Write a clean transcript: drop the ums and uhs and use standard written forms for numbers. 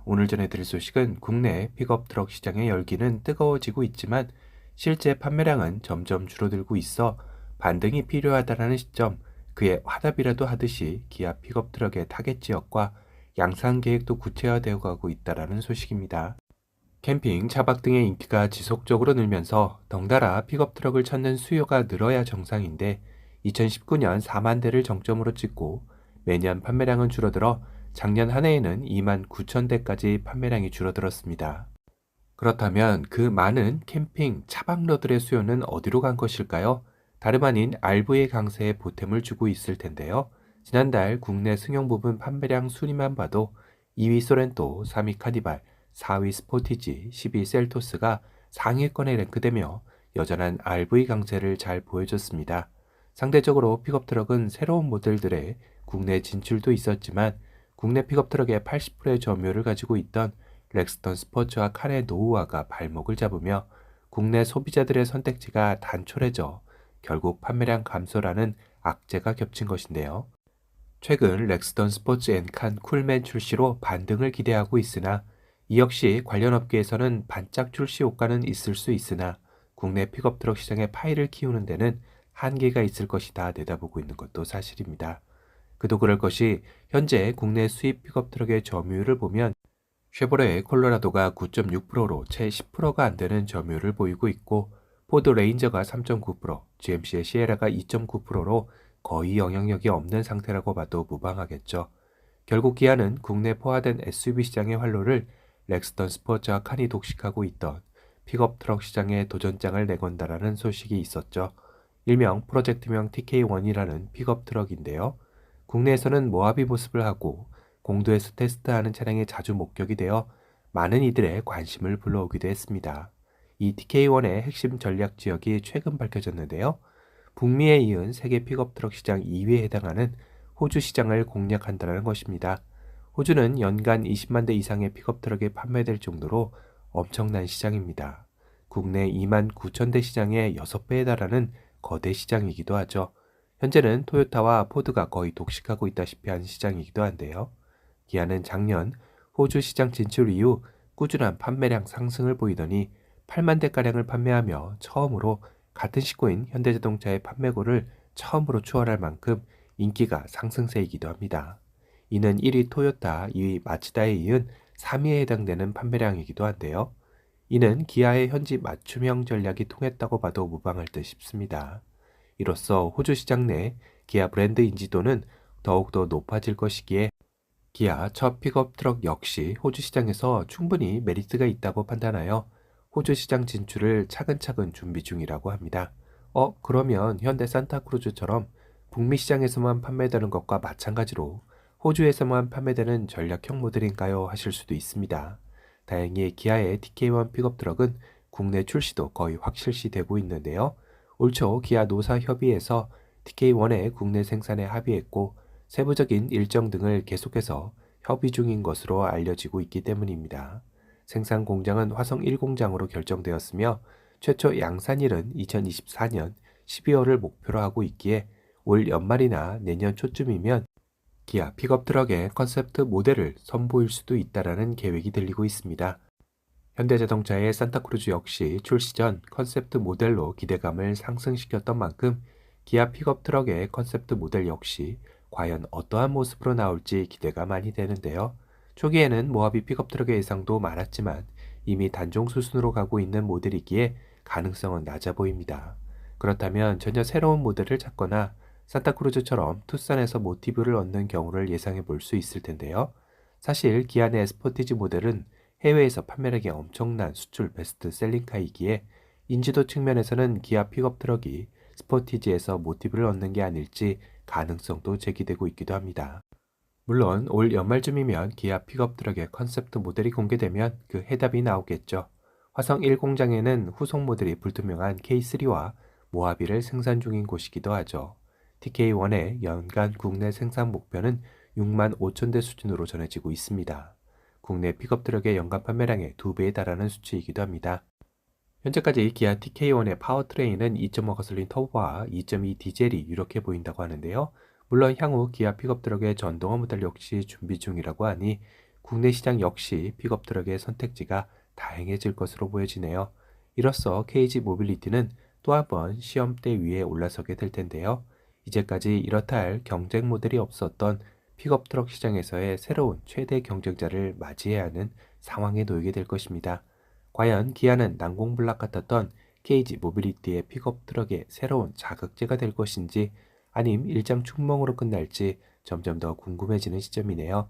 오늘 전해드릴 소식은 국내 픽업 트럭 시장의 열기는 뜨거워지고 있지만 실제 판매량은 점점 줄어들고 있어 반등이 필요하다는 시점, 그에 화답이라도 하듯이 기아 픽업 트럭의 타겟 지역과 양산 계획도 구체화되어 가고 있다는 소식입니다. 캠핑, 차박 등의 인기가 지속적으로 늘면서 덩달아 픽업 트럭을 찾는 수요가 늘어야 정상인데 2019년 4만 대를 정점으로 찍고 매년 판매량은 줄어들어 작년 한 해에는 2만 9천 대까지 판매량이 줄어들었습니다. 그렇다면 그 많은 캠핑, 차박러들의 수요는 어디로 간 것일까요? 다름 아닌 RV의 강세에 보탬을 주고 있을 텐데요. 지난달 국내 승용 부분 판매량 순위만 봐도 2위 소렌토, 3위 카니발, 4위 스포티지, 10위 셀토스가 상위권에 랭크되며 여전한 RV 강세를 잘 보여줬습니다. 상대적으로 픽업 트럭은 새로운 모델들의 국내 진출도 있었지만 국내 픽업 트럭의 80%의 점유율을 가지고 있던 렉스턴 스포츠와 칸의 노후화가 발목을 잡으며 국내 소비자들의 선택지가 단촐해져 결국 판매량 감소라는 악재가 겹친 것인데요. 최근 렉스턴 스포츠 앤칸 쿨맨 출시로 반등을 기대하고 있으나 이 역시 관련 업계에서는 반짝 출시 효과는 있을 수 있으나 국내 픽업 트럭 시장의 파이를 키우는 데는 한계가 있을 것이다 내다보고 있는 것도 사실입니다. 그도 그럴 것이 현재 국내 수입 픽업 트럭의 점유율을 보면 쉐보레의 콜로라도가 9.6%로 채 10%가 안 되는 점유율을 보이고 있고 포드 레인저가 3.9%, GMC의 시에라가 2.9%로 거의 영향력이 없는 상태라고 봐도 무방하겠죠. 결국 기아는 국내 포화된 SUV 시장의 활로를 렉스턴 스포츠와 칸이 독식하고 있던 픽업 트럭 시장에 도전장을 내건다라는 소식이 있었죠. 일명 프로젝트명 TK1이라는 픽업 트럭인데요. 국내에서는 모하비 보습을 하고 공도에서 테스트하는 차량이 자주 목격이 되어 많은 이들의 관심을 불러오기도 했습니다. 이 TK1의 핵심 전략 지역이 최근 밝혀졌는데요. 북미에 이은 세계 픽업 트럭 시장 2위에 해당하는 호주 시장을 공략한다는 것입니다. 호주는 연간 20만 대 이상의 픽업 트럭이 판매될 정도로 엄청난 시장입니다. 국내 2만 9천 대 시장의 6배에 달하는 거대 시장이기도 하죠. 현재는 토요타와 포드가 거의 독식하고 있다시피 한 시장이기도 한데요. 기아는 작년 호주 시장 진출 이후 꾸준한 판매량 상승을 보이더니 8만 대가량을 판매하며 처음으로 같은 식구인 현대자동차의 판매고를 처음으로 추월할 만큼 인기가 상승세이기도 합니다. 이는 1위 토요타, 2위 마츠다에 이은 3위에 해당되는 판매량이기도 한데요. 이는 기아의 현지 맞춤형 전략이 통했다고 봐도 무방할 듯 싶습니다. 이로써 호주 시장 내 기아 브랜드 인지도는 더욱더 높아질 것이기에 기아 첫 픽업 트럭 역시 호주 시장에서 충분히 메리트가 있다고 판단하여 호주 시장 진출을 차근차근 준비 중이라고 합니다. 그러면 현대 산타크루즈처럼 북미 시장에서만 판매되는 것과 마찬가지로 호주에서만 판매되는 전략형 모델인가요? 하실 수도 있습니다. 다행히 기아의 TK1 픽업 트럭은 국내 출시도 거의 확실시되고 있는데요. 올 초 기아 노사협의회에서 TK1의 국내 생산에 합의했고 세부적인 일정 등을 계속해서 협의 중인 것으로 알려지고 있기 때문입니다. 생산 공장은 화성 1공장으로 결정되었으며 최초 양산일은 2024년 12월을 목표로 하고 있기에 올 연말이나 내년 초쯤이면 기아 픽업 트럭의 컨셉트 모델을 선보일 수도 있다라는 계획이 들리고 있습니다. 현대자동차의 산타크루즈 역시 출시 전 컨셉트 모델로 기대감을 상승시켰던 만큼 기아 픽업 트럭의 컨셉트 모델 역시 과연 어떠한 모습으로 나올지 기대가 많이 되는데요. 초기에는 모하비 픽업 트럭의 예상도 많았지만 이미 단종 수순으로 가고 있는 모델이기에 가능성은 낮아 보입니다. 그렇다면 전혀 새로운 모델을 찾거나 산타크루즈처럼 투싼에서 모티브를 얻는 경우를 예상해 볼 수 있을 텐데요. 사실 기아 내 스포티지 모델은 해외에서 판매량이 엄청난 수출 베스트셀링카이기에 인지도 측면에서는 기아 픽업 트럭이 스포티지에서 모티브를 얻는 게 아닐지 가능성도 제기되고 있기도 합니다. 물론 올 연말쯤이면 기아 픽업 트럭의 컨셉트 모델이 공개되면 그 해답이 나오겠죠. 화성 1공장에는 후속 모델이 불투명한 K3와 모하비를 생산 중인 곳이기도 하죠. TK1의 연간 국내 생산 목표는 6만 5천 대 수준으로 전해지고 있습니다. 국내 픽업 트럭의 연간 판매량의 2배에 달하는 수치이기도 합니다. 현재까지 기아 TK1의 파워트레인은 2.5 가솔린 터보와 2.2 디젤이 유력해 보인다고 하는데요. 물론 향후 기아 픽업 트럭의 전동화 모델 역시 준비 중이라고 하니 국내 시장 역시 픽업 트럭의 선택지가 다양해질 것으로 보여지네요. 이로써 KG 모빌리티는 또 한 번 시험대 위에 올라서게 될 텐데요. 이제까지 이렇다 할 경쟁 모델이 없었던 픽업 트럭 시장에서의 새로운 최대 경쟁자를 맞이해야 하는 상황에 놓이게 될 것입니다. 과연 기아는 난공불락 같았던 KG 모빌리티의 픽업 트럭의 새로운 자극제가 될 것인지 아님 일장 충멍으로 끝날지 점점 더 궁금해지는 시점이네요.